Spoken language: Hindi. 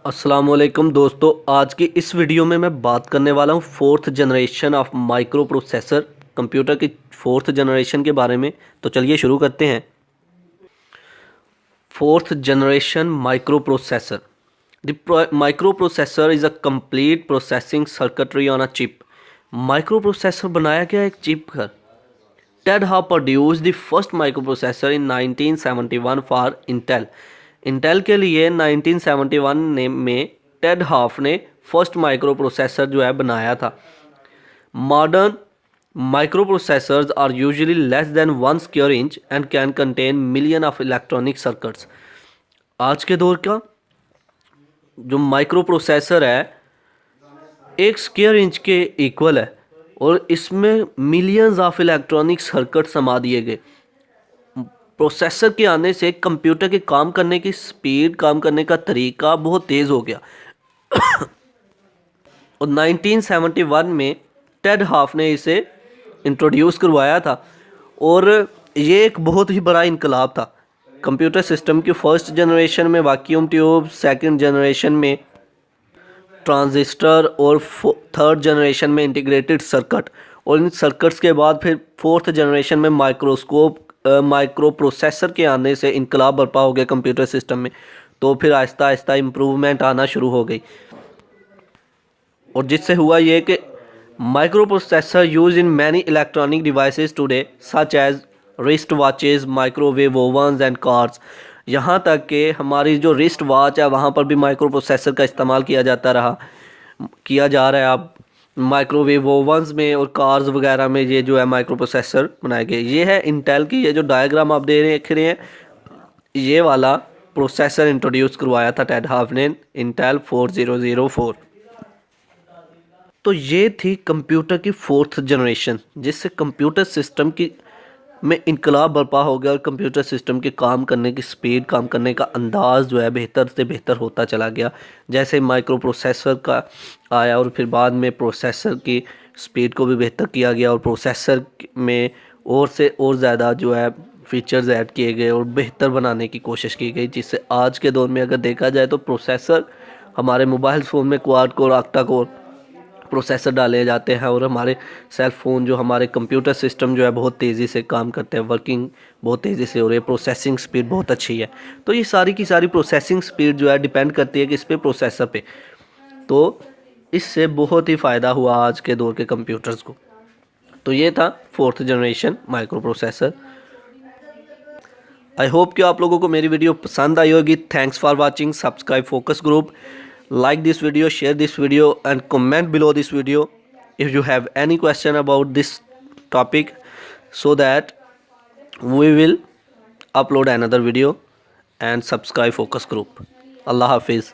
अस्सलामुअलैकुम दोस्तों, आज की इस वीडियो में मैं बात करने वाला हूँ fourth generation of micro processor, computer की फोर्थ जनरेशन के बारे में। तो चलिए शुरू करते हैं। Fourth generation micro processor. The micro processor is a complete processing circuitry on a chip. Micro processor बनाया गया एक चिप पर। Ted have produced the first microprocessor in 1971 for Intel। Intel के लिए 1971 में टेड हाफ ने फर्स्ट माइक्रो प्रोसेसर जो है बनाया था। Modern micro processors are usually less than 1 square inch and can contain million of electronic circuits. आज के दौर का जो माइक्रो प्रोसेसर है 1 स्क्वायर इंच के इक्वल है और इसमें मिलियंस ऑफ इलेक्ट्रॉनिक सर्किट समा दिए गए। प्रोसेसर के आने से कंप्यूटर के काम करने की स्पीड, काम करने का तरीका बहुत तेज़ हो गया। और 1971 में टेड हाफ ने इसे इंट्रोड्यूस करवाया था और ये एक बहुत ही बड़ा इनकलाब था। कंप्यूटर सिस्टम की फर्स्ट जनरेशन में वैक्यूम ट्यूब, सेकंड जनरेशन में ट्रांजिस्टर और थर्ड जनरेशन में इंटीग्रेटेड सर्किट, और इन सर्किट्स के बाद फिर फोर्थ जनरेशन में माइक्रो प्रोसेसर के आने से इनकलाब बर्पा हो गया कंप्यूटर सिस्टम में। तो फिर आहिस्ता आहिस्ता इम्प्रूवमेंट आना शुरू हो गई और जिससे हुआ ये कि micro processor use in many electronic devices today such as wrist watches, microwave ovens and cars. यहाँ तक कि हमारी जो रिस्ट वॉच है वहाँ पर भी माइक्रो प्रोसेसर का इस्तेमाल किया जा रहा है अब माइक्रोवेव ओवन्स में और कार्स वगैरह में ये जो है माइक्रो प्रोसेसर बनाए गए। ये है इंटेल की, ये जो डायग्राम आप देख रहे हैं, ये वाला प्रोसेसर इंट्रोड्यूस करवाया था टेड हाफ ने, इंटेल 4004। तो ये थी कंप्यूटर की फोर्थ जनरेशन, जिससे कंप्यूटर सिस्टम की में इनकलाब बर्पा हो गया और कंप्यूटर सिस्टम के काम करने की स्पीड, काम करने का अंदाज़ जो है बेहतर से बेहतर होता चला गया। जैसे माइक्रो प्रोसेसर का आया और फिर बाद में प्रोसेसर की स्पीड को भी बेहतर किया गया और प्रोसेसर में और से और ज़्यादा जो है फीचर्स ऐड किए गए और बेहतर बनाने की कोशिश की गई, जिससे आज के दौर में अगर देखा जाए तो प्रोसेसर हमारे मोबाइल फ़ोन में quad core, octa core processor डाले जाते हैं और हमारे सेल फ़ोन जो हमारे कंप्यूटर सिस्टम जो है बहुत तेज़ी से काम करते हैं, वर्किंग बहुत तेज़ी से हो रही है, प्रोसेसिंग स्पीड बहुत अच्छी है। तो ये सारी की सारी प्रोसेसिंग स्पीड जो है डिपेंड करती है किस पे, प्रोसेसर पे। तो इससे बहुत ही फ़ायदा हुआ आज के दौर के कंप्यूटर्स को। तो ये था fourth generation micro processor. I hope कि आप लोगों को मेरी वीडियो पसंद आई होगी। Thanks for watching. Subscribe focus group, like this video, share this video and comment below this video if you have any question about this topic, so that we will upload another video, and subscribe focus group. Allah Hafiz.